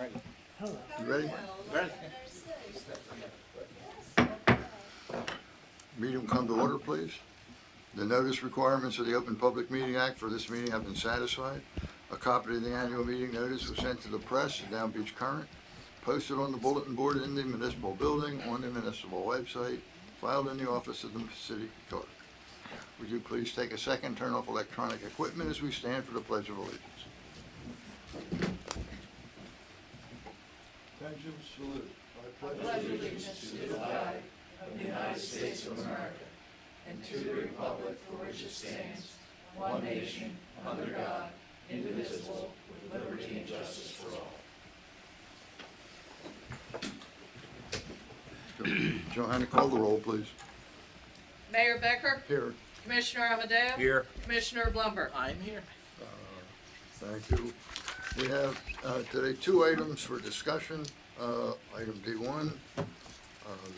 You ready? Ready. Meeting will come to order, please. The notice requirements of the Open Public Meeting Act for this meeting have been satisfied. A copy of the annual meeting notice was sent to the press and Down Beach Current, posted on the bulletin board in the municipal building, on the municipal website, filed in the office of the city clerk. Would you please take a second, turn off electronic equipment as we stand for the Pledge of Allegiance. Attention, salute. I pledge allegiance to the flag of the United States of America and to the republic for which it stands, one nation, under God, indivisible, with liberty and justice for all. Johanna, call the roll, please. Mayor Becker, Here. Commissioner Amadeo, Here. Commissioner Blumberg. I'm here. Thank you. We have today two items for discussion. Item D1,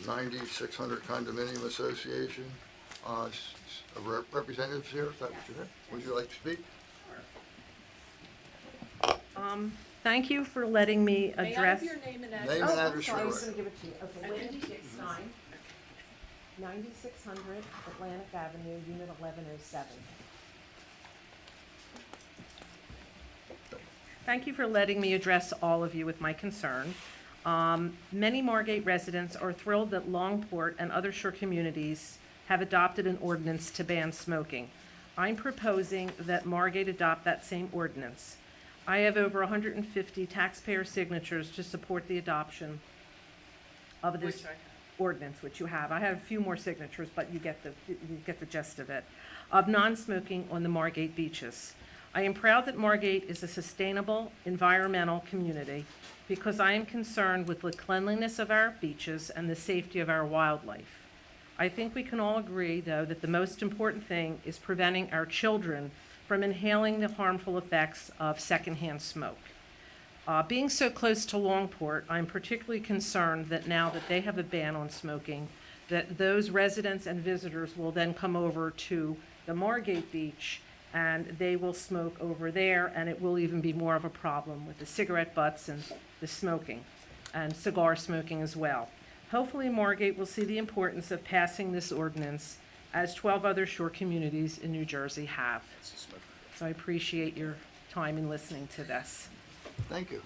9600 Condominium Association. Representatives here, is that what you said? Would you like to speak? Thank you for letting me May I address. have your name and Name address? and I'm address sorry, I for was the gonna give it to you. Okay, Wendy Dickstein, 9600 Atlantic Avenue, Unit 1107. Thank you for letting me address all of you with my concern. Many Margate residents are thrilled that Longport and other shore communities have adopted an ordinance to ban smoking. I'm proposing that Margate adopt that same ordinance. I have over 150 taxpayer signatures to support the adoption of this Which I have. ordinance, which you have. I have a few more signatures, but you get the gist of it, of non-smoking on the Margate beaches. I am proud that Margate is a sustainable environmental community because I am concerned with the cleanliness of our beaches and the safety of our wildlife. I think we can all agree, though, that the most important thing is preventing our children from inhaling the harmful effects of secondhand smoke. Being so close to Longport, I'm particularly concerned that now that they have a ban on smoking, that those residents and visitors will then come over to the Margate Beach and they will smoke over there, and it will even be more of a problem with the cigarette butts and the smoking, and cigar smoking as well. Hopefully Margate will see the importance of passing this ordinance as 12 other shore communities in New Jersey have. So I appreciate your time in listening to this. Thank you.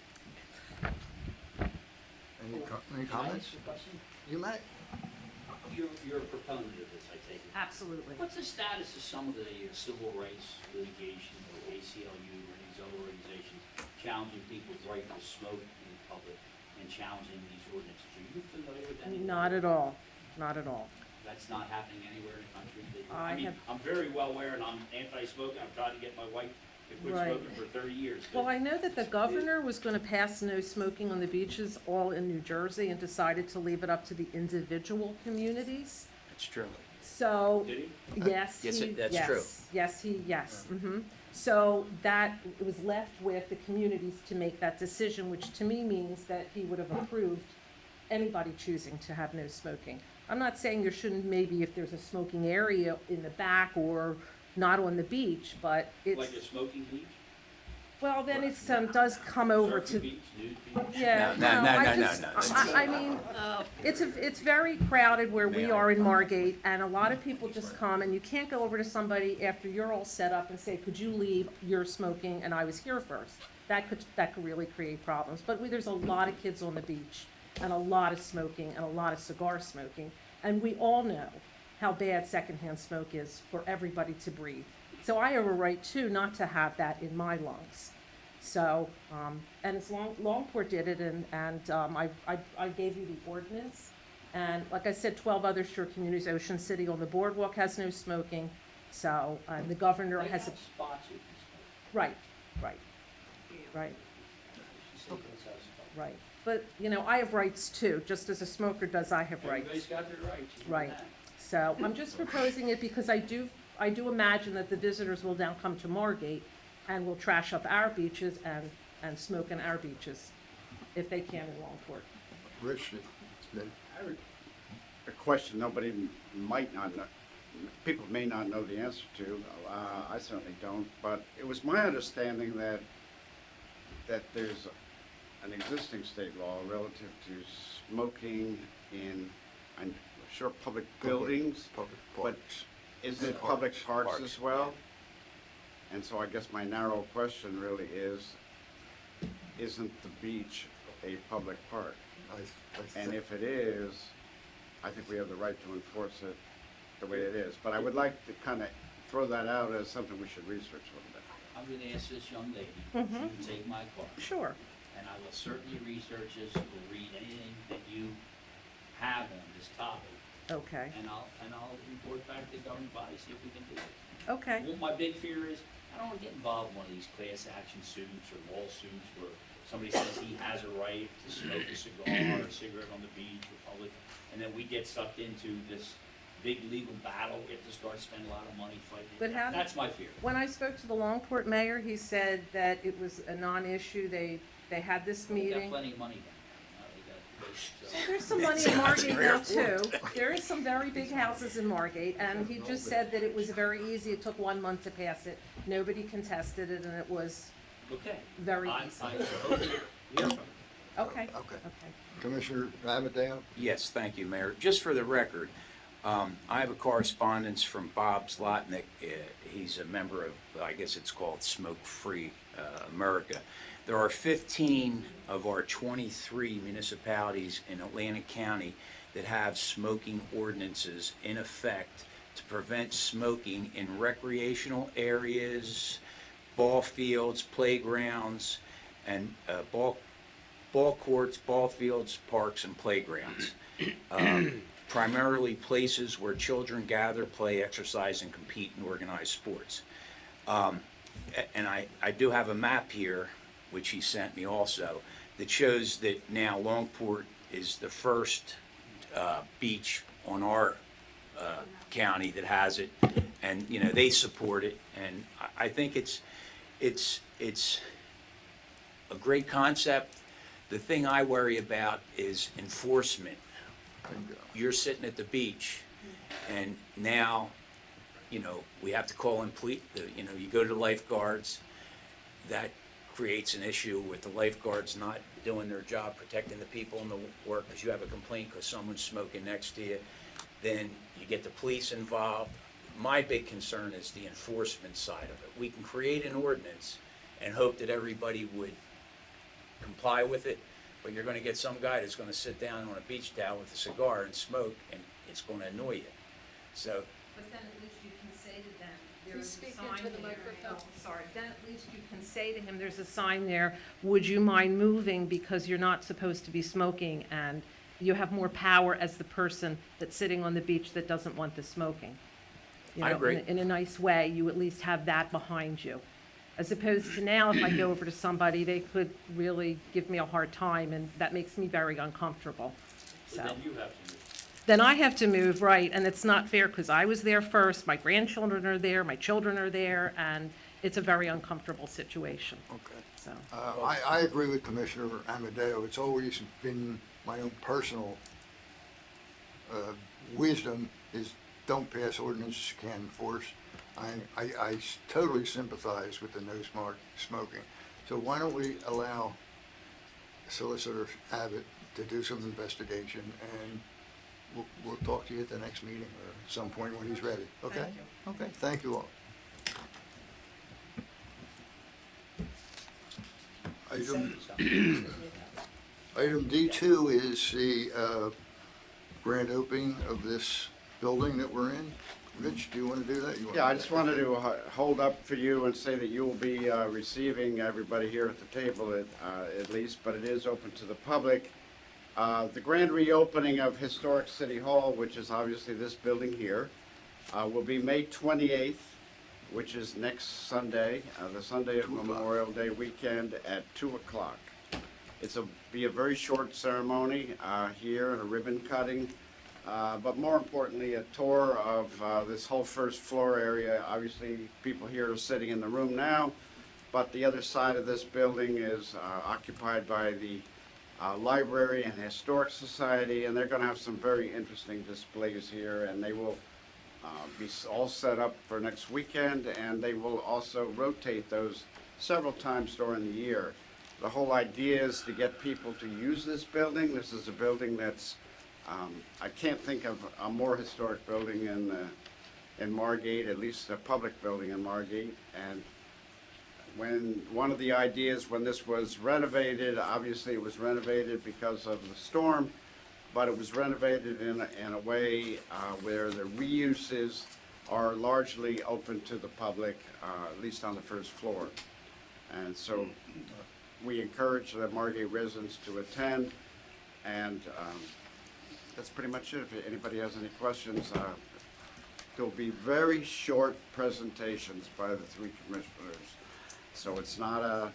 Any comments? You may. You're a proponent of this, I take it. Absolutely. What's the status of some of the civil rights litigation or ACLU or these other organizations challenging people's right to smoke in public and challenging these ordinances? Are you familiar with any? Not at all, not at all. That's not happening anywhere in the country? I have- I'm very well aware, and I'm anti-smoking. I'm trying to get my wife to quit Right. smoking for 30 years. Well, I know that the governor was going to pass no smoking on the beaches all in New Jersey and decided to leave it up to the individual communities. That's true. So, Did he? yes, Yes, he, that's yes, true. yes. So that it was left with the communities to make that decision, which to me means that he would have approved anybody choosing to have no smoking. I'm not saying there shouldn't, maybe if there's a smoking area in the back or not on the beach, but it's, Like a smoking beach? well, then it's, does come over Surfing to. beach, nude beach? Yeah, No, no, I no, no, just- no. I mean, it's very crowded where we are in Margate, and a lot of people just come, and you can't go over to somebody after you're all set up and say, could you leave, you're smoking, and I was here first. That could really create problems, but there's a lot of kids on the beach, and a lot of smoking, and a lot of cigar smoking, and we all know how bad secondhand smoke is for everybody to breathe. So I have a right too not to have that in my lungs. So, and it's Longport did it, and I gave you the ordinance. And like I said, 12 other shore communities, Ocean City on the boardwalk has no smoking. So, the governor They has, have spots you can smoke. right. She said that's how it's spelled. Right. But, I have rights too, just as a smoker does, I have rights. Everybody's got their rights. you know Right. that. So I'm just proposing it because I do imagine that the visitors will now come to Margate and will trash up our beaches and smoke in our beaches if they can in Longport. Rich, I have a question nobody might not know, people may not know the answer to. I certainly don't, but it was my understanding that there's an existing state law relative to smoking in, I'm sure, public buildings. Public But parks. is it Parks, public parks parks, as well? And so I guess my narrow question really is, isn't the beach a public park? And if it is, I think we have the right to enforce it the way it is. But I would like to kind of throw that out as something we should research a little bit. I'm gonna ask this young lady, Mhm. if you can take my card, Sure. and I will certainly research this, will read anything that you have on this topic, Okay, and I'll report back to the governing body, see if we can do it. okay. Well, my big fear is, I don't wanna get involved in one of these class action suits or lawsuits where somebody says he has a right to smoke a cigar or a cigarette on the beach or public, and then we get sucked into this big legal battle, we have to start spending a lot of money fighting it. But how- That's my fear. When I spoke to the Longport mayor, he said that it was a non-issue. They had this We got meeting. plenty of money down there, they got, so. There's some money in Margate now too. There is some very big houses in Margate, and he just said that it was very easy. It took 1 month to pass it. Nobody contested it, and it was Okay. very I easy. hope to hear from you. Okay, Okay. okay. Commissioner Amadeo? Yes, thank you, Mayor. Just for the record, I have a correspondence from Bob Zlotnick. He's a member of, I guess it's called Smoke Free America. There are 15 of our 23 municipalities in Atlantic County that have smoking ordinances in effect to prevent smoking in recreational areas, ball fields, playgrounds, and ball courts, ball fields, parks, and playgrounds. Primarily places where children gather, play, exercise, and compete in organized sports. And I do have a map here, which he sent me also, that shows that now Longport is the first beach on our county that has it, and you know they support it, and I think it's a great concept. The thing I worry about is enforcement. You're sitting at the beach, and now, you know, we have to call in you go to the lifeguards. That creates an issue with the lifeguards not doing their job, protecting the people in the work, because you have a complaint because someone's smoking next to you. Then you get the police involved. My big concern is the enforcement side of it. We can create an ordinance and hope that everybody would comply with it, but you're gonna get some guy that's gonna sit down on a beach towel with a cigar and smoke, and it's gonna annoy you. So, But then at least you can say to them, Please there's a speak sign into the there. microphone. Oh, sorry, then at least you can say to him, there's a sign there, would you mind moving because you're not supposed to be smoking, and you have more power as the person that's sitting on the beach that doesn't want the smoking. You I know, agree. in a nice way, you at least have that behind you. As opposed to now, if I go over to somebody, they could really give me a hard time, and that makes me very uncomfortable, so. But then you have to move. Then I have to move, right, and it's not fair, because I was there first, my grandchildren are there, my children are there, and it's a very uncomfortable situation, Okay. so. I agree with Commissioner Amadeo. It's always been my own personal wisdom is don't pass ordinances you can't enforce. I totally sympathize with the no smoking. So why don't we allow Solicitor Abbott to do some investigation, and we'll talk to you at the next meeting or at some point when he's ready, okay? Thank you. Okay, thank you all. Item D2 is the grand opening of this building that we're in. Rich, do you want to do that? Yeah, I just wanted to hold up for you and say that you will be receiving everybody here at the table at least, but it is open to the public. The grand reopening of Historic City Hall, which is obviously this building here, will be May 28th, which is next Sunday, the Sunday of 2 o'clock. Memorial Day weekend at 2 o'clock. Be a very short ceremony here and a ribbon cutting. But more importantly, a tour of this whole first floor area. Obviously, people here are sitting in the room now, but the other side of this building is occupied by the Library and Historic Society, and they're going to have some very interesting displays here, and they will be all set up for next weekend, and they will also rotate those several times during the year. The whole idea is to get people to use this building. This is a building that's, I can't think of a more historic building in Margate, at least a public building in Margate. And when one of the ideas, when this was renovated, obviously it was renovated because of the storm, but it was renovated in a way where the reuses are largely open to the public, at least on the first floor. And so we encourage the Margate residents to attend, and that's pretty much it. If anybody has any questions, there'll be very short presentations by the three commissioners. So it's not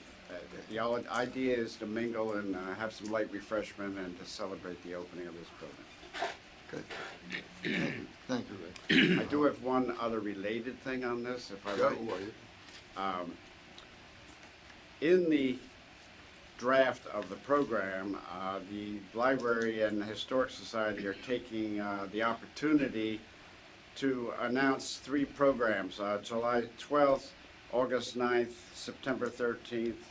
the idea is to mingle and have some light refreshment and to celebrate the opening of this building. Okay. Thank you, Rick. I do have one other related thing on this, if I Go might. away. In the draft of the program, the Library and Historic Society are taking the opportunity to announce 3 programs, July 12th, August 9th, September 13th,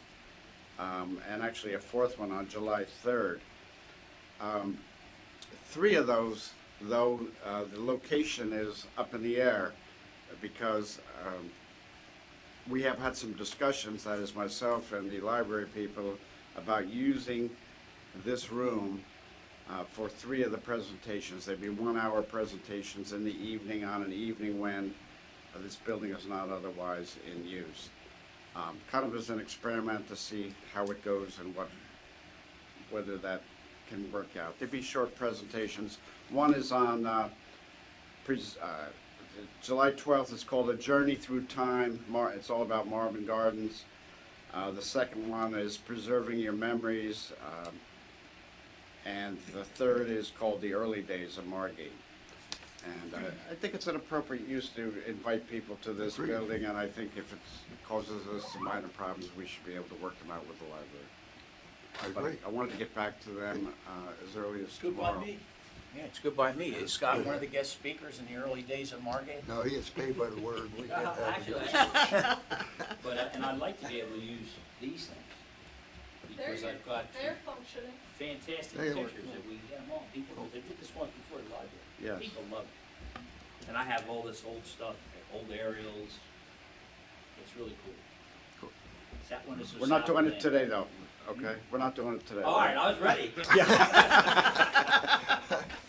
and actually a 4th one on July 3rd. 3 of those, though, the location is up in the air because we have had some discussions, that is myself and the library people, about using this room for 3 of the presentations. They'd be 1-hour presentations in the evening on an evening when this building is not otherwise in use. Kind of as an experiment to see how it goes and whether that can work out. They'd be short presentations. One is on July 12th. It's called A Journey Through Time. It's all about Marvin Gardens. The second one is Preserving Your Memories. And the third is called The Early Days of Margate. And I think it's an appropriate use to invite people to this Agreed. building, and I think if it causes us some minor problems, we should be able to work them out with the library. I But agree. I wanted to get back to them as early as Good tomorrow. by me. Yeah, it's good by me. Is Scott one of the guest speakers in the early days of Margate? No, he gets paid by the word. We get that. Actually, but, and I'd like to be able to use these things. Because I've got They're functioning. fantastic They are. pictures that we get them all. People, they did this once before the library. Yes. People love it. And I have all this old stuff, old aerials. It's really cool. Cool. Is that one is We're not doing it today, though, okay? We're not doing it today. All right, I was ready.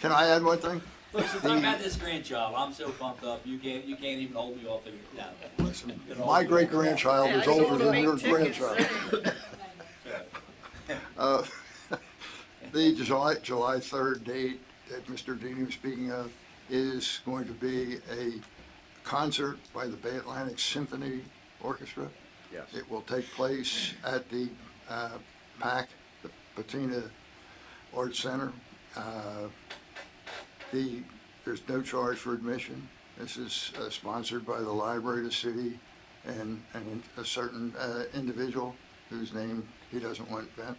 Can I add one thing? Look, since I've had this grandchild, I'm so pumped up, you can't even hold me off of your, no. Listen, my great-grandchild is older than your grandchild. The July 3rd date that Mr. Deeney was speaking of is going to be a concert by the Bay Atlantic Symphony Orchestra. Yes. It will take place at the PAC, the Patina Arts Center. There's no charge for admission. This is sponsored by the library, the city, and a certain individual whose name he doesn't want vent.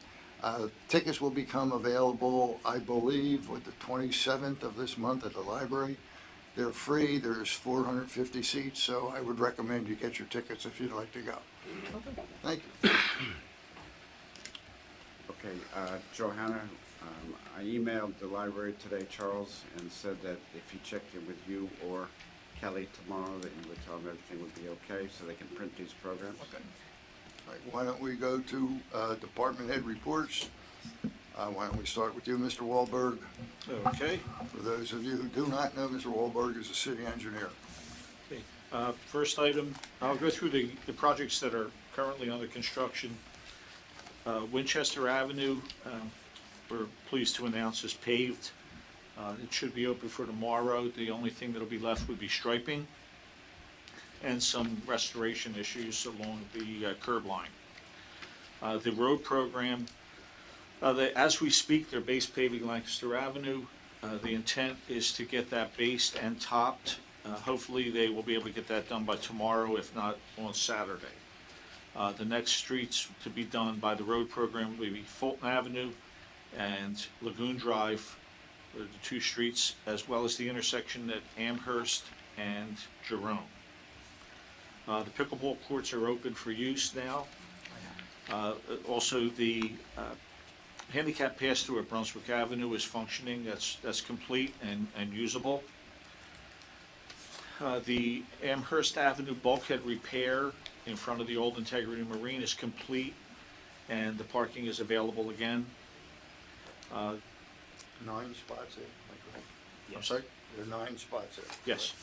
Tickets will become available, I believe, with the 27th of this month at the library. They're free. There's 450 seats, so I would recommend you get your tickets if you'd like to go. Thank you. Okay, Johanna, I emailed the library today, Charles, and said that if he checked in with you or Kelly tomorrow, that you would tell them everything would be okay, so they can print these programs. Okay. All right, why don't we go to department head reports? Why don't we start with you, Mr. Wahlberg? Okay. For those of you who do not know, Mr. Wahlberg is a city engineer. First item, I'll go through the projects that are currently under construction. Winchester Avenue, we're pleased to announce is paved. It should be open for tomorrow. The only thing that'll be left would be striping and some restoration issues along the curb line. The road program, as we speak, they're base paving Lancaster Avenue. The intent is to get that based and topped. Hopefully, they will be able to get that done by tomorrow, if not on Saturday. The next streets to be done by the road program will be Fulton Avenue and Lagoon Drive, the 2 streets, as well as the intersection at Amherst and Jerome. The pickleball courts are open for use now. Also, the handicap pass-through at Brunswick Avenue is functioning. That's complete and usable. The Amherst Avenue bulkhead repair in front of the old Integrity Marine is complete, and the parking is available again. 9 spots there, am I correct? I'm sorry? There are 9 spots there. Yes,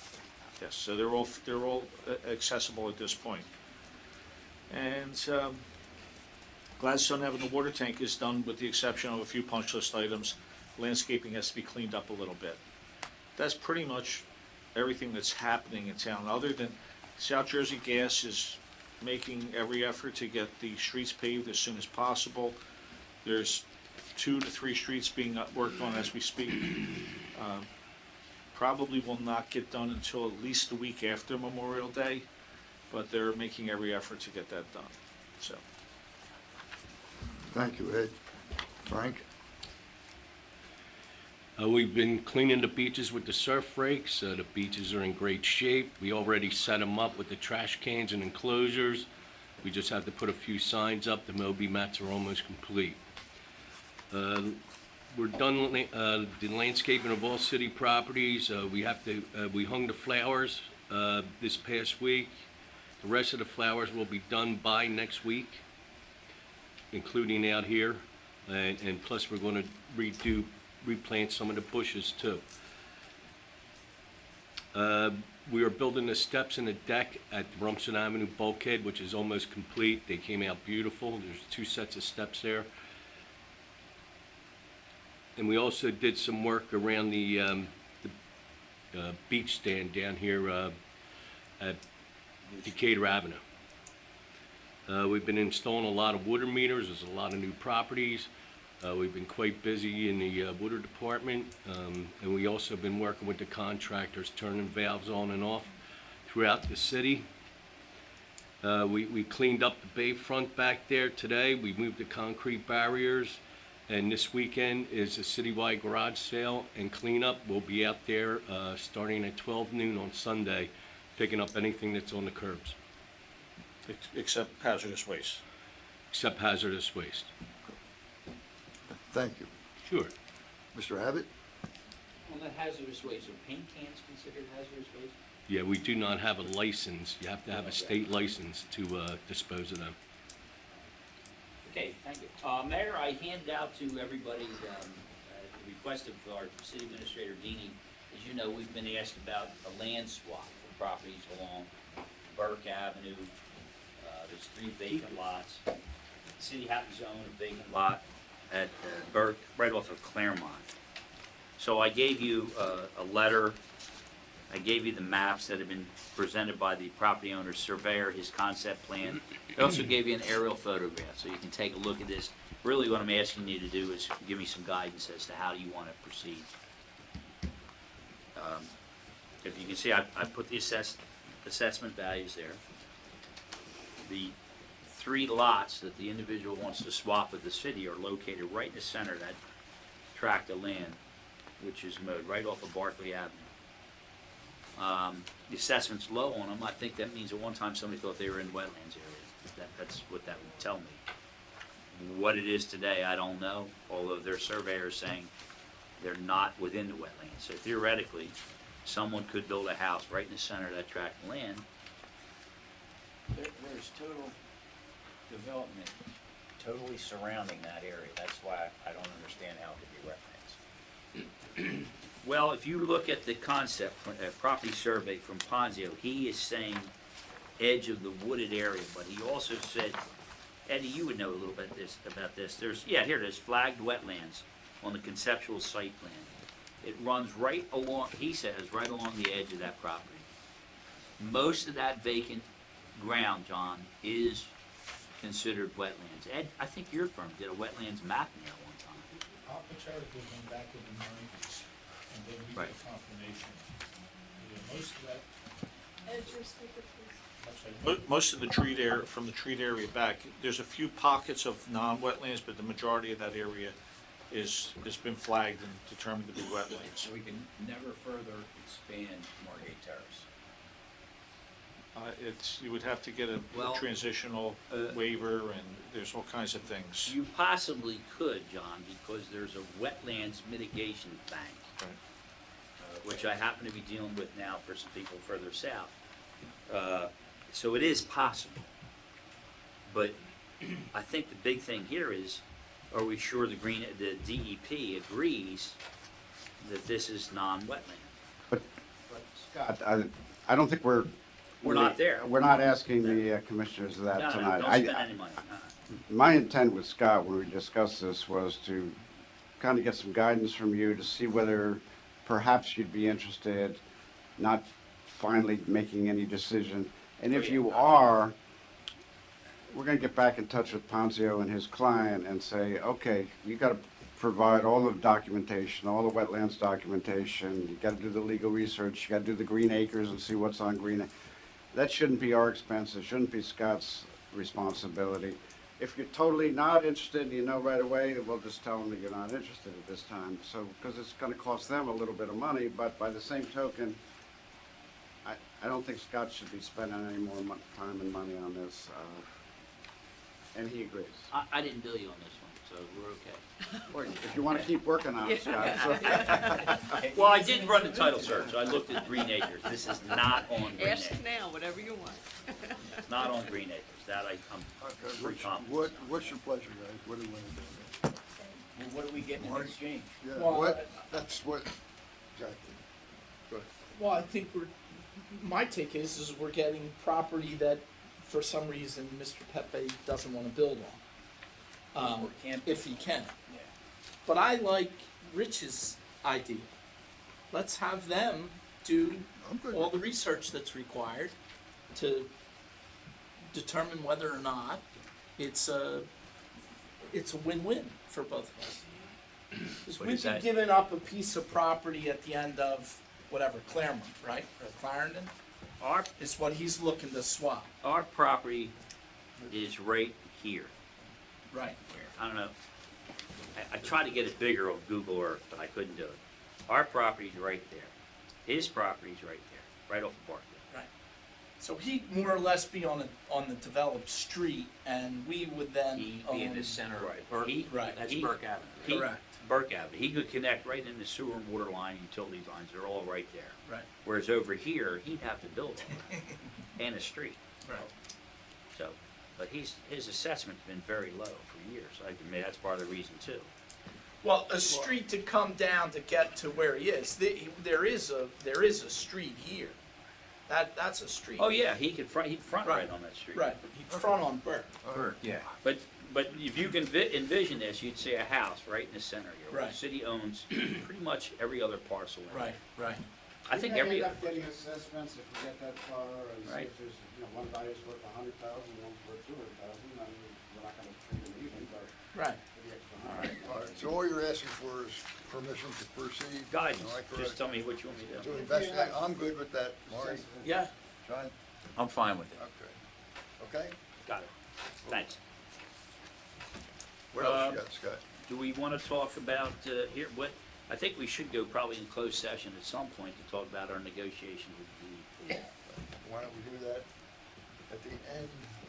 yes, so they're all accessible at this point. And Gladstone Avenue water tank is done with the exception of a few punch list items. Landscaping has to be cleaned up a little bit. That's pretty much everything that's happening in town, other than South Jersey Gas is making every effort to get the streets paved as soon as possible. There's 2 to 3 streets being worked on as we speak. Probably will not get done until at least the week after Memorial Day, but they're making every effort to get that done, so. Thank you, Ed. Frank? We've been cleaning the beaches with the surf rakes. The beaches are in great shape. We already set them up with the trash cans and enclosures. We just have to put a few signs up. The Moby mats are almost complete. We're done the landscaping of all city properties. We hung the flowers this past week. The rest of the flowers will be done by next week, including out here. And plus we're going to replant some of the bushes too. We are building the steps and the deck at Rumson Avenue bulkhead, which is almost complete. They came out beautiful. There's 2 sets of steps there. And we also did some work around the beach stand down here at Decatur Avenue. We've been installing a lot of water meters. There's a lot of new properties. We've been quite busy in the water department, and we also been working with the contractors, turning valves on and off throughout the city. We cleaned up the bayfront back there today. We moved the concrete barriers, and this weekend is a citywide garage sale and cleanup. We'll be out there starting at 12 noon on Sunday, picking up anything that's on the curbs. Except hazardous waste. Except hazardous waste. Thank you. Sure. Mr. Abbott? On the hazardous waste, are paint cans considered hazardous waste? Yeah, we do not have a license. You have to have a state license to dispose of them. Okay, thank you. Mayor, I hand out to everybody, at the request of our city administrator, Deanie, as you know, we've been asked about a land swap for properties along Burke Avenue. There's 3 vacant lots. The city happens to own a vacant lot at Burke, right off of Claremont. So I gave you a letter. I gave you the maps that have been presented by the property owner's surveyor, his concept plan. I also gave you an aerial photograph, so you can take a look at this. Really what I'm asking you to do is give me some guidance as to how you want to proceed. If you can see, I put the assessment values there. The 3 lots that the individual wants to swap with the city are located right in the center of that tract of land, which is mowed right off of Barclay Avenue. The assessment's low on them. I think that means at one time somebody thought they were in the wetlands area. That's what that would tell me. What it is today, I don't know, although their surveyor is saying they're not within the wetlands. So theoretically, someone could build a house right in the center of that tract of land. There's total development totally surrounding that area. That's why I don't understand how it could be wetlands. Well, if you look at the concept, property survey from Ponzio, he is saying edge of the wooded area, but he also said, Eddie, you would know a little bit about this. There's, yeah, here it is, flagged wetlands on the conceptual site plan. It runs right along, he says, right along the edge of that property. Most of that vacant ground, John, is considered wetlands. Ed, I think your firm did a wetlands mapping at one time. Arbitrary did one back in the 90s, and then we Right. got confirmation. Yeah, most of that, Ed, your speaker, please. most of the treat area, from the treat area back, there's a few pockets of non-wetlands, but the majority of that area has been flagged and determined to be wetlands. So we can never further expand Margate Terrace. You would have to get a Well, transitional waiver, and there's all kinds of things. You possibly could, John, because there's a wetlands mitigation bank, Right. which I happen to be dealing with now for some people further south. So it is possible. But I think the big thing here is, are we sure the DEP agrees that this is non-wetland? But Scott, I don't think we're. We're not there. We're not asking the commissioners that No, tonight. don't spend any money. My intent with Scott when we discussed this was to kind of get some guidance from you to see whether perhaps you'd be interested, not finally making any decision. And if you are, we're going to get back in touch with Ponzio and his client and say, okay, you got to provide all the documentation, all the wetlands documentation. You got to do the legal research. You got to do the green acres and see what's on green. That shouldn't be our expense. It shouldn't be Scott's responsibility. If you're totally not interested and you know right away, we'll just tell them that you're not interested at this time. So, because it's going to cost them a little bit of money, but by the same token, I don't think Scott should be spending any more time and money on this. And he agrees. I didn't bill you on this one, so we're okay. Or if you want to keep working on it, Scott. So. Well, I did run the title search. I looked at Green Acres. This is not on Green Ask Acres. now, whatever you want. It's not on Green Acres. That I'm Okay, pretty confident. what's your pleasure, guys? What do you want to do? Well, what do we get in Mark? exchange? Yeah, Well, that's what, exactly. Good. Well, I think my take is we're getting property that, for some reason, Mr. Pepe doesn't want to build on. Or can't. If he can. Yeah. But I like Rich's idea. Let's have them do I'm good. all the research that's required to determine whether or not it's a win-win for both of us. 'Cause What we've is been that? giving up a piece of property at the end of whatever, Claremont, right? Or Clarendon Our, is what he's looking to swap. our property is right here. Right. I don't know. I tried to get it bigger on Google Earth, but I couldn't do it. Our property's right there. His property's right there, right off of Barclay. Right. So he'd more or less be on the developed street, and we would then He'd be in the own- center Right. of Burke. He- Right. That's he- Burke Avenue. He- Correct. Burke Avenue. He could connect right in the sewer and water line, utility lines. They're all right there. Right. Whereas over here, he'd have to build all that and a street. Right. So, but his assessment's been very low for years. I mean, that's part of the reason too. Well, a street to come down to get to where he is. There is a street here. That's a street. Oh yeah, he'd front right Right. on that street. Right. He'd front on Burke. Burke, yeah. But if you can envision this, you'd see a house right in the center here. Where Right. the city owns pretty much every other parcel. in Right. there. Right. I think We may every. end up getting assessments if we get that far and see Right. if there's, one value's worth 100,000, one's worth 200,000, and we're not gonna treat them even, but Right. for the extra 100. All right, so all you're asking for is permission to proceed? Guidance. Am I Just correct? tell me what you want me to To do. investigate, I'm good with that, Marty, Yeah. John, I'm fine with it. okay. Okay? Got it. Thanks. What else you got, Scott? Do we want to talk about here? What I think we should go probably in closed session at some point to talk about our negotiation with the. Why don't we do that at the end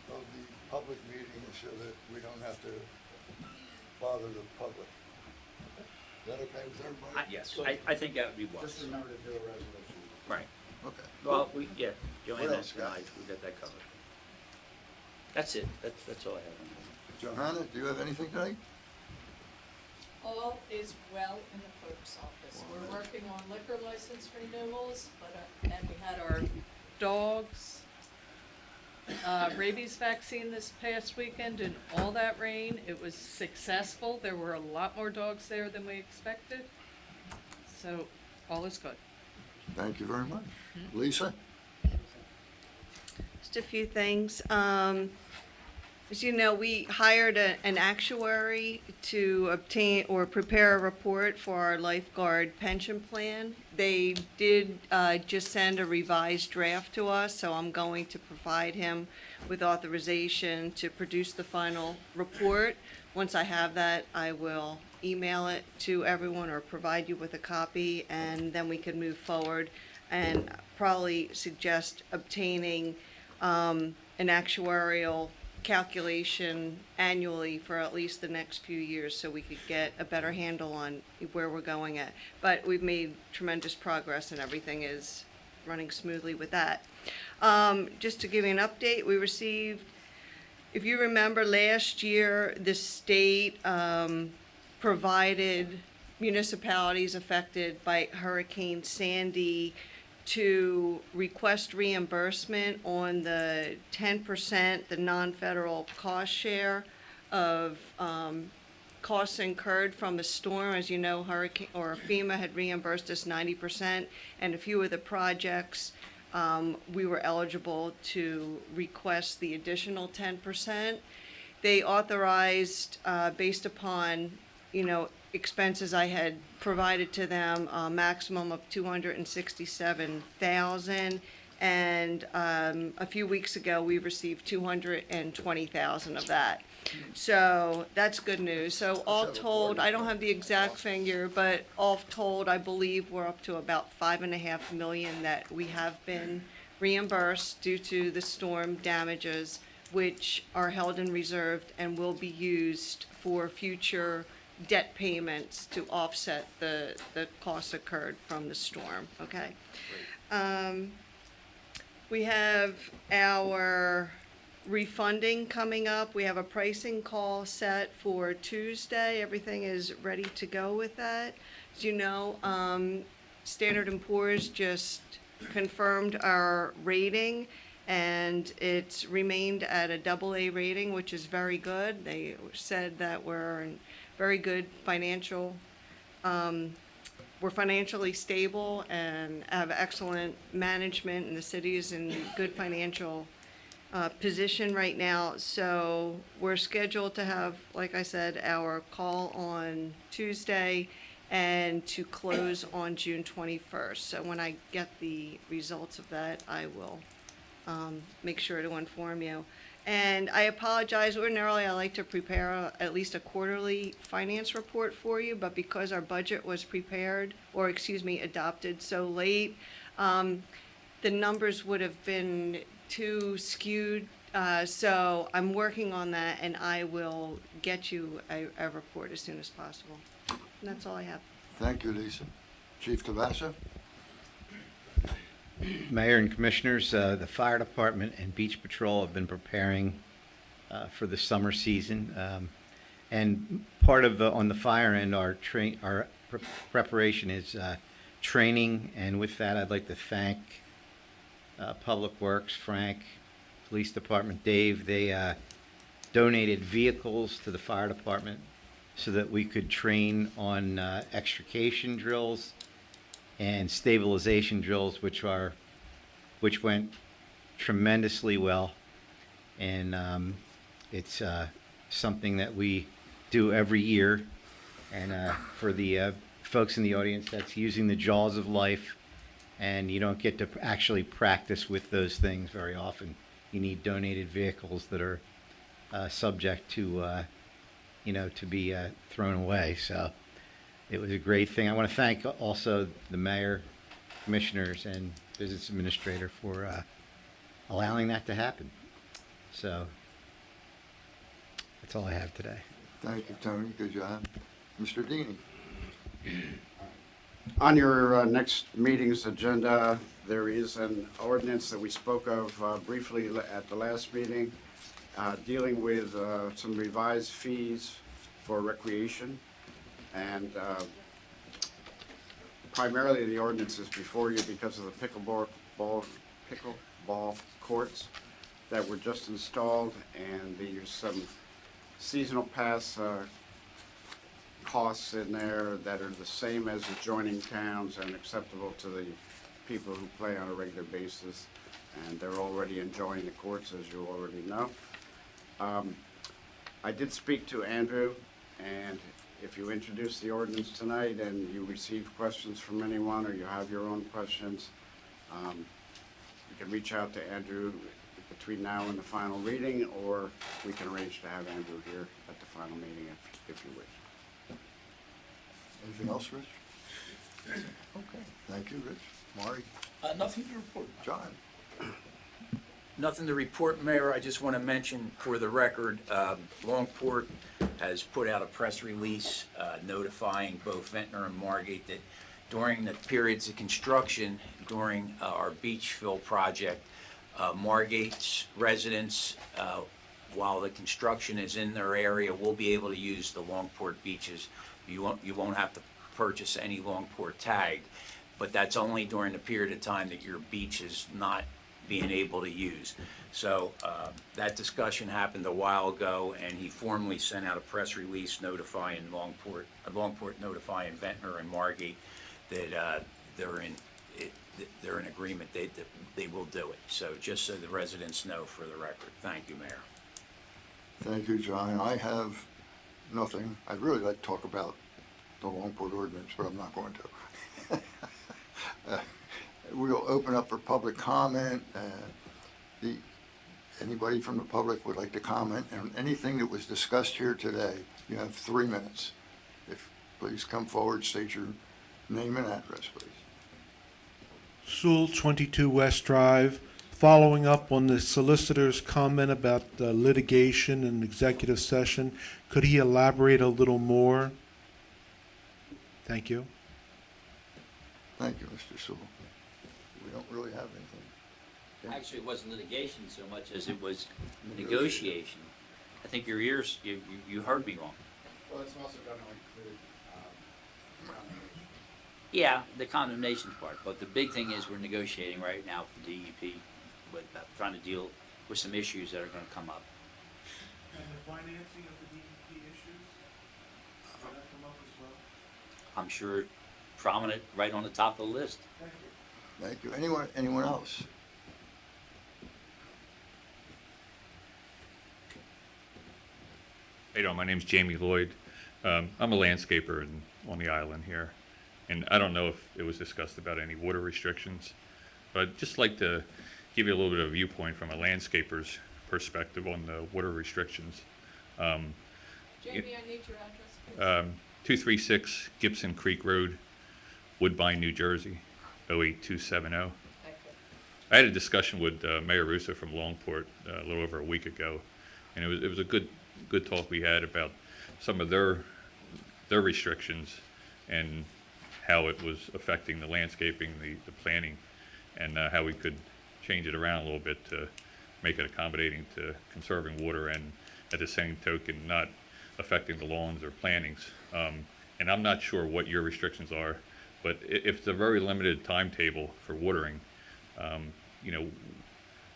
of the public meeting so that we don't have to bother the public? Is that okay with everybody? Yes. I think that would be wise. Just remember to do a resolution. Right. Okay. Well, Joanne What else, and I, Scott? we got that covered. That's it. That's all I have. Johanna, do you have anything tonight? All is well in the clerk's office. We're working on liquor license renewals, and we had our dogs, rabies vaccine this past weekend, and all that rain, it was successful. There were a lot more dogs there than we expected. So, all is good. Thank you very much. Lisa? Just a few things. As you know, we hired an actuary to obtain or prepare a report for our lifeguard pension plan. They did just send a revised draft to us, so I'm going to provide him with authorization to produce the final report. Once I have that, I will email it to everyone or provide you with a copy, and then we can move forward and probably suggest obtaining an actuarial calculation annually for at least the next few years so we could get a better handle on where we're going at. But we've made tremendous progress and everything is running smoothly with that. Just to give you an update, we received, if you remember last year, the state provided municipalities affected by Hurricane Sandy to request reimbursement on the 10%, the non-federal cost share of costs incurred from a storm. As you know, Hurricane or FEMA had reimbursed us 90%, and a few of the projects we were eligible to request the additional 10%. They authorized, based upon, expenses I had provided to them, a maximum of $267,000, and a few weeks ago we received $220,000 of that. So that's good news. So all told, I don't have the exact figure, but all told, I believe we're up to about $5.5 million that we have been reimbursed due to the storm damages, which are held in reserve and will be used for future debt payments to offset the costs incurred from the storm, okay? We have our refunding coming up. We have a pricing call set for Tuesday. Everything is ready to go with that. As you know, Standard & Poor's just confirmed our rating, and it's remained at a AA rating, which is very good. They said that we're in very good financial, we're financially stable and have excellent management, and the city is in good financial position right now. So we're scheduled to have, like I said, our call on Tuesday and to close on June 21st. So when I get the results of that, I will make sure to inform you. And I apologize, ordinarily I like to prepare at least a quarterly finance report for you, but because our budget was prepared, or excuse me, adopted so late, the numbers would have been too skewed. So I'm working on that, and I will get you a report as soon as possible. And that's all I have. Thank you, Lisa. Chief Tabassa? Mayor and Commissioners, the Fire Department and Beach Patrol have been preparing for the summer season. And part of on the fire end, our preparation is training. And with that, I'd like to thank Public Works, Frank, Police Department, Dave. They donated vehicles to the fire department so that we could train on extrication drills and stabilization drills, which went tremendously well. And it's something that we do every year. And for the folks in the audience, that's using the jaws of life. And you don't get to actually practice with those things very often. You need donated vehicles that are subject to, to be thrown away. So it was a great thing. I want to thank also the mayor, commissioners, and business administrator for allowing that to happen. So that's all I have today. Thank you, Tony. Good job. Mr. Deeney? On your next meeting's agenda, there is an ordinance that we spoke of briefly at the last meeting, dealing with some revised fees for recreation. And primarily the ordinance is before you because of the pickleball courts that were just installed, and there's some seasonal pass costs in there that are the same as adjoining towns and acceptable to the people who play on a regular basis, and they're already enjoying the courts, as you already know. I did speak to Andrew, and if you introduce the ordinance tonight and you receive questions from anyone or you have your own questions, you can reach out to Andrew between now and the final reading, or we can arrange to have Andrew here at the final meeting if you wish. Anything else, Rich? Okay. Thank you, Rich. Mari? Nothing to report. John? Nothing to report, Mayor. I just want to mention for the record, Longport has put out a press release notifying both Ventnor and Margate that during the periods of construction, during our beach fill project, Margate's residents, while the construction is in their area, will be able to use the Longport beaches. You won't have to purchase any Longport tag, but that's only during the period of time that your beach is not being able to use. So that discussion happened a while ago, and he formally sent out a press release notifying Longport notifying Ventnor and Margate that they're in agreement. They will do it. So just so the residents know for the record. Thank you, Mayor. Thank you, John. I have nothing. I'd really like to talk about the Longport ordinance, but I'm not going to. We'll open up for public comment. Anybody from the public would like to comment on anything that was discussed here today, you have 3 minutes. Please come forward, state your name and address, please. Sewell, 22 West Drive. Following up on the solicitor's comment about the litigation and executive session, could he elaborate a little more? Thank you. Thank you, Mr. Sewell. We don't really have anything. Actually, it wasn't litigation so much as it was negotiation. I think your ears, you heard me wrong. Well, it's also going to include condemnation. Yeah, the condemnation part, but the big thing is we're negotiating right now for DEP with trying to deal with some issues that are going to come up. And the financing of the DEP issues, did that come up as well? I'm sure prominent right on the top of the list. Thank you. Anyone else? How you doing? My name's Jamie Lloyd. I'm a landscaper on the island here, and I don't know if it was discussed about any water restrictions, but I'd just like to give you a little bit of a viewpoint from a landscaper's perspective on the water restrictions. Jamie, I need your address, please. 236 Gibson Creek Road, Woodbine, New Jersey, 08270. Thank you. I had a discussion with Mayor Russo from Longport a little over a week ago, and it was a good talk we had about some of their restrictions and how it was affecting the landscaping, the planning, and how we could change it around a little bit to make it accommodating to conserving water and at the same token not affecting the lawns or plantings. And I'm not sure what your restrictions are, but if it's a very limited timetable for watering, you know,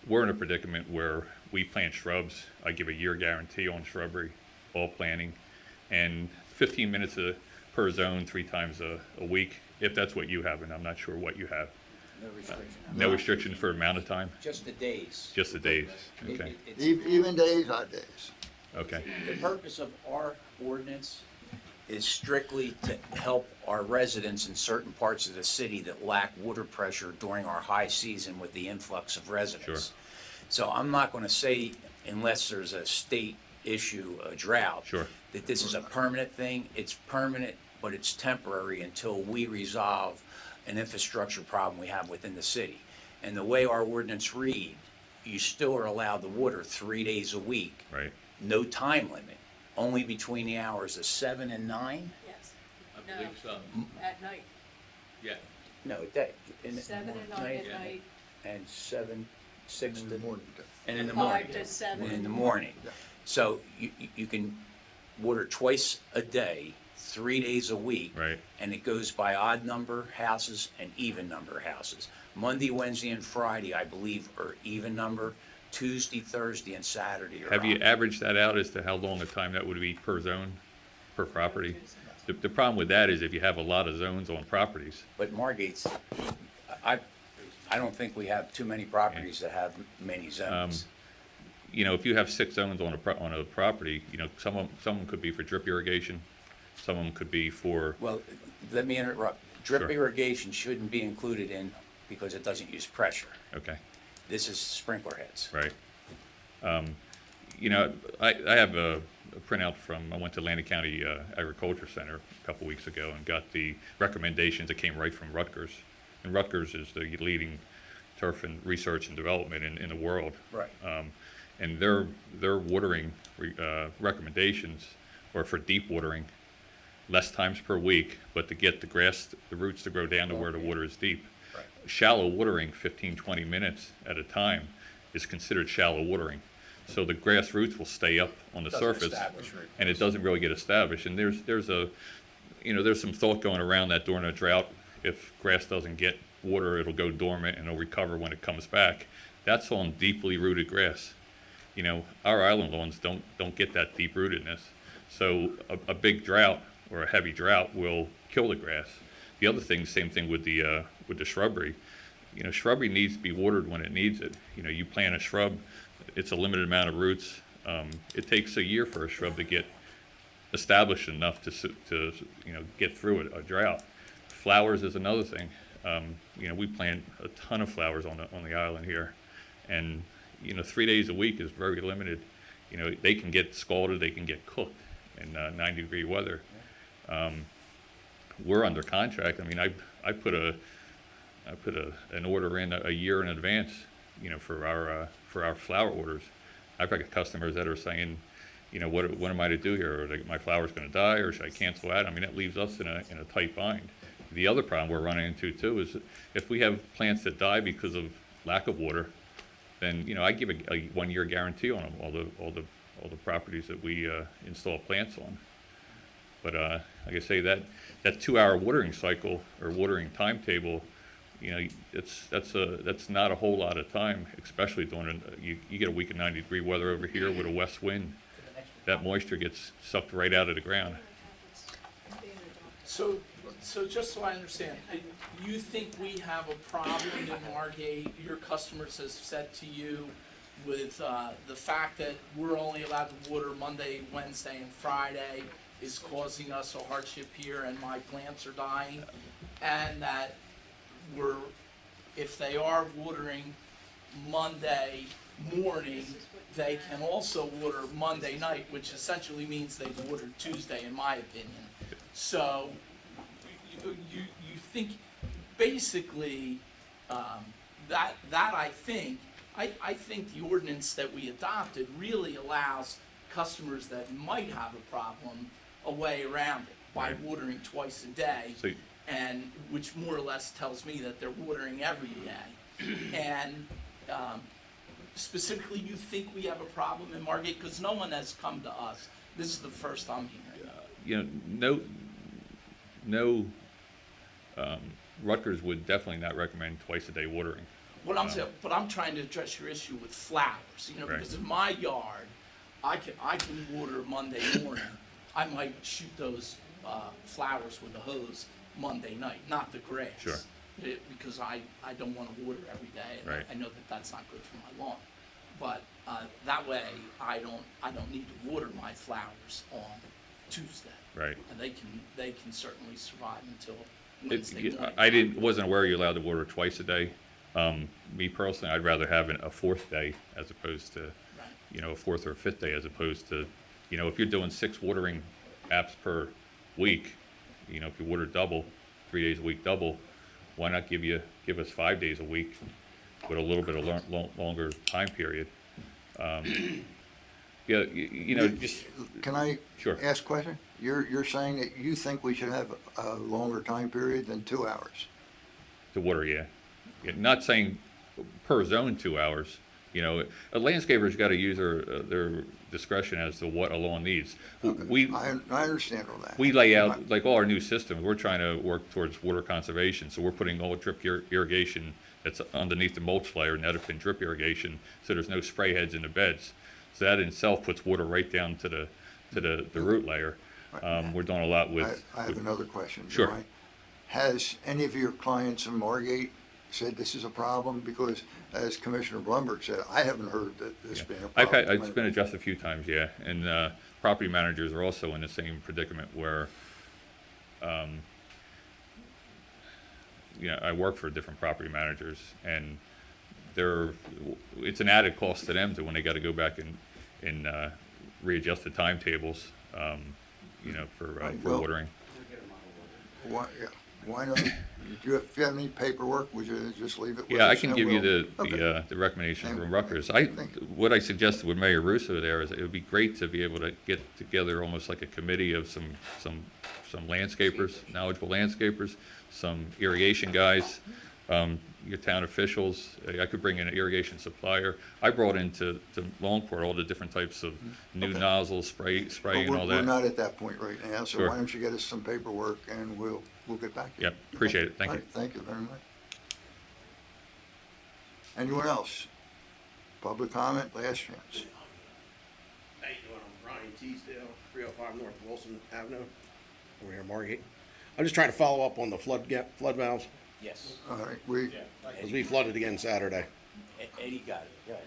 we're in a predicament where we plant shrubs. I give a year guarantee on shrubbery, all planting, and 15 minutes per zone 3 times a week, if that's what you have, and I'm not sure what you have. No restriction. No restriction for amount of time? Just the days. Just the days, okay, Even days, odd days. okay. The purpose of our ordinance is strictly to help our residents in certain parts of the city that lack water pressure during our high season with the influx of residents. Sure. So I'm not going to say, unless there's a state issue, a drought, Sure. that this is a permanent thing. It's permanent, but it's temporary until we resolve an infrastructure problem we have within the city. And the way our ordinance read, you still are allowed to water 3 days a week. Right. No time limit, only between the hours of 7 and 9? Yes. I No. believe so. At night, Yeah. No, 7 and 9 at Yeah. night, And 7, 6 In to, the morning. and in the 5 morning. to 7. In the morning. Yeah. So you can water twice a day, 3 days a week. Right. And it goes by odd number houses and even number houses. Monday, Wednesday, and Friday, I believe, are even number. Tuesday, Thursday, and Saturday are Have you odd. averaged that out as to how long a time that would be per zone, per property? The problem with that is if you have a lot of zones on properties, But Margate's, I don't think we have too many properties that have many zones. you know, if you have 6 zones on a property, you know, some of them could be for drip irrigation, some of them could be for, Well, let me interrupt. Drip Sure. irrigation shouldn't be included in because it doesn't use pressure. okay, This is sprinkler heads. right. You know, I have a printout from, I went to Atlantic County Agriculture Center a couple weeks ago and got the recommendations that came right from Rutgers. And Rutgers is the leading turf and research and development in the world. Right. And their watering recommendations are for deep watering, less times per week, but to get the grass, the roots to grow down to where the water is deep. Right. Shallow watering, 15, 20 minutes at a time, is considered shallow watering. So the grass roots will stay up on the Doesn't surface, establish root and it doesn't really get established. And there's some thought going around that during a drought, if grass doesn't get water, it'll go dormant and it'll recover when it comes back. That's on deeply rooted grass. Our island lawns don't get that deep rootedness. So a big drought or a heavy drought will kill the grass. The other thing, same thing with the shrubbery. Shrubbery needs to be watered when it needs it. You plant a shrub, it's a limited amount of roots. It takes a year for a shrub to get established enough to get through a drought. Flowers is another thing. We plant a ton of flowers on the island here, and 3 days a week is very limited. They can get scalded, they can get cooked in 90-degree weather. We're under contract. I mean, I put an order in a year in advance, for our flower orders. I've got customers that are saying, what am I to do here? Are my flowers going to die, or should I cancel out? I mean, that leaves us in a tight bind. The other problem we're running into too is if we have plants that die because of lack of water, then I give a 1-year guarantee on them, all the properties that we install plants on. But like I say, that 2-hour watering cycle or watering timetable, that's not a whole lot of time, especially during you get a week of 90-degree weather over here with a west wind. That moisture gets sucked right out of the ground. So just so I understand, you think we have a problem in Margate, your customers have said to you, with the fact that we're only allowed to water Monday, Wednesday, and Friday is causing us a hardship here and my plants are dying, and that if they are watering Monday morning, they can also water Monday night, which essentially means they've watered Tuesday, in my opinion. So you think basically that I think the ordinance that we adopted really allows customers that might have a problem a way around it by watering twice a day, and which more or less tells me that they're watering every day. And specifically, you think we have a problem in Margate? Because no one has come to us. This is the first I'm hearing. No. Rutgers would definitely not recommend twice-a-day watering. What I'm saying, but I'm trying to address your issue with flowers. Right. Because in my yard, I can water Monday morning. I might shoot those flowers with a hose Monday night, not the grass. Sure. Because I don't want to water every day, and Right. I know that that's not good for my lawn. But that way, I don't need to water my flowers on Tuesday. Right. And they can certainly survive until Wednesday morning. I wasn't aware you're allowed to water twice a day. Me personally, I'd rather have a fourth day as opposed to, a fourth or a fifth day, as opposed to, if you're doing 6 watering apps per week, if you water double, 3 days a week double, why not give us 5 days a week with a little bit of longer time period? Just. Can I Sure. ask a question? You're saying that you think we should have a longer time period than 2 hours? To water, yeah. Not saying per zone 2 hours. A landscaper's got to use their discretion as to what a lawn needs. Okay. I understand all that. We lay out, like all our new systems, we're trying to work towards water conservation. So we're putting all drip irrigation that's underneath the mulch layer, netted drip irrigation, so there's no spray heads in the beds. So that in itself puts water right down to the root layer. We're doing a lot with. I have another question. Sure. Right? Has any of your clients in Margate said this is a problem? Because as Commissioner Blumberg said, I haven't heard that this being a problem. It's been addressed a few times, yeah. And property managers are also in the same predicament where, I work for different property managers, and it's an added cost to them when they got to go back and readjust the timetables, for Right, watering. Why, yeah. Why not? If you have any paperwork, would you just leave it with us? Yeah, I can and give you we'll- the recommendation Thank- from Rutgers. thank you. What I suggested with Mayor Russo there is it would be great to be able to get together almost like a committee of some landscapers, knowledgeable landscapers, some irrigation guys, your town officials. I could bring in an irrigation supplier. I brought into Longport all the different types of new nozzles, spraying But and all we're that. not at that point right now, so Sure. why don't you get us some paperwork and we'll get back to you. Yep, appreciate it. Thank All you. right, thank you very much. Anyone else? Public comment, last chance. How you doing? I'm Ryan Teasdale, 305 North Wilson Avenue. We're here in Margate. I'm just trying to follow up on the flood valves, Yes. All right, we, because we flooded again Saturday. Eddie got it. Go ahead.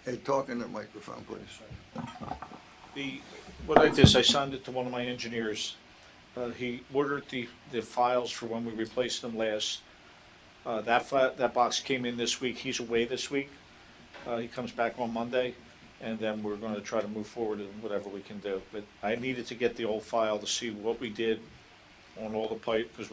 hey, talk in the microphone, please. What I did is I signed it to one of my engineers. He ordered the files for when we replaced them last. That box came in this week. He's away this week. He comes back on Monday, and then we're going to try to move forward in whatever we can do. But I needed to get the old file to see what we did on all the pipe, because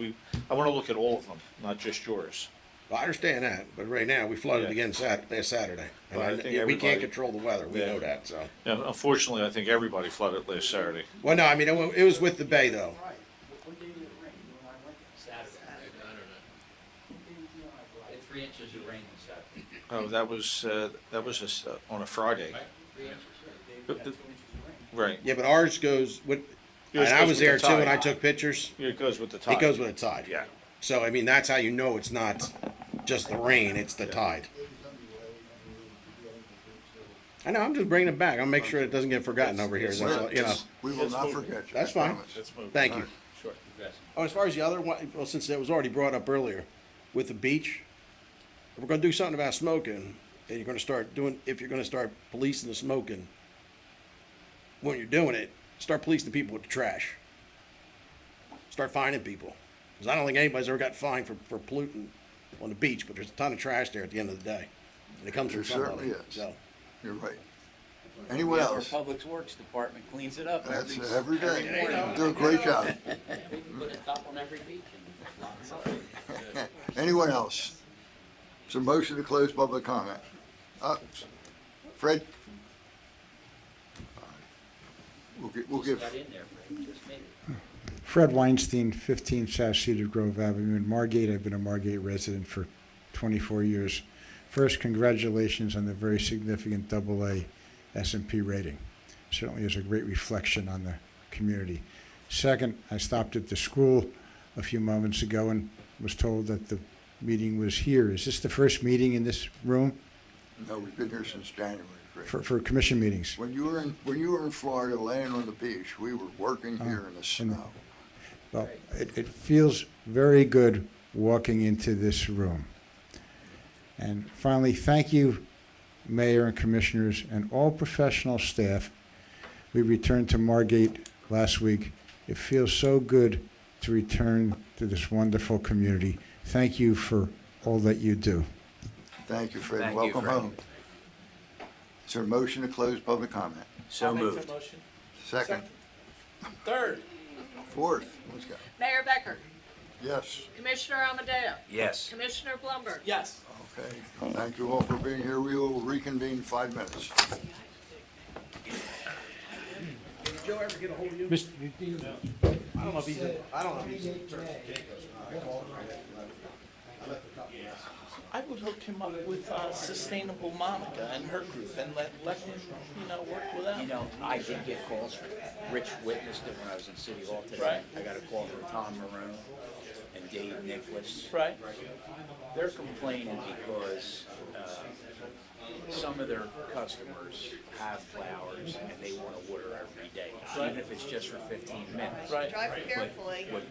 I want to look at all of them, not just yours. Well, I understand that, but right now, we flooded Yeah. again last Saturday. And Well, I think we everybody- can't control the weather, we Yeah. know that, so. Yeah, unfortunately, I think everybody flooded last Saturday. Well, no, I mean, it was with the bay, though. What day did it rain? Saturday. We had 3 inches of rain on Saturday. Oh, that was just on a Friday. 3 inches. But Got the- 2 inches of rain. Right. Yeah, but ours goes with, Yours and I goes was with there the too, and tide. I took pictures. It goes with the tide. It goes with the tide. Yeah. So, I mean, that's how you know it's not just the rain, it's the tide. I know, I'm just bringing it back. I'll make sure it doesn't get forgotten over here, that's all, you know. We will Let's not move. forget you. That's I fine. promise. Let's move. Thank you. Sure. Oh, as far as the other one, well, since it was already brought up earlier, with the beach, if we're gonna do something about smoking, and you're gonna start doing, if you're gonna start policing the smoking, when you're doing it, start policing the people with the trash. Start fining people. Because I don't think anybody's ever got fined for polluting on the beach, but there's a ton of trash there at the end of the day. And it comes from There somebody, certainly is. so. You're right. Anyone Yes, else? Our Public Works Department cleans it up That's every every day. morning. Do a great job. We put a top on every beach and Anyone else? Is there a motion to close public comment? Fred? We'll give, got in there, Fred, just made it. Fred Weinstein, 15 South Cedar Grove Avenue in Margate. I've been a Margate resident for 24 years. First, congratulations on the very significant AA S&P rating. Certainly is a great reflection on the community. Second, I stopped at the school a few moments ago and was told that the meeting was here. Is this the first meeting in this room no, we've been here since January, Fred. for commission meetings? When you were in Florida laying on the beach, we were working here in the snow. Well, it feels very good walking into this room. And finally, thank you, Mayor and Commissioners, and all professional staff. We returned to Margate last week. It feels so good to return to this wonderful community. Thank you for all that you do. Thank you, Fred. Thank you, Welcome Fred. home. Is there a motion to close public comment? So moved. Second? Third, Fourth? Let's go. Mayor Becker, Yes. Commissioner Amadeo, Yes. Commissioner Blumberg. Yes. Okay. Thank you all for being here. We will reconvene 5 minutes. Joe ever get a hold of you? I don't know if he's, in church. I would hook him up with Sustainable Monica and her group and let him, work with them. You know, I did get calls. Rich witnessed it when I was in City Hall today. Right. I got a call from Tom Marone and Dave Nicholas. Right. They're complaining because some of their customers have flowers and they want to water every day, even if it's just for 15 minutes. Right. Drive But carefully. what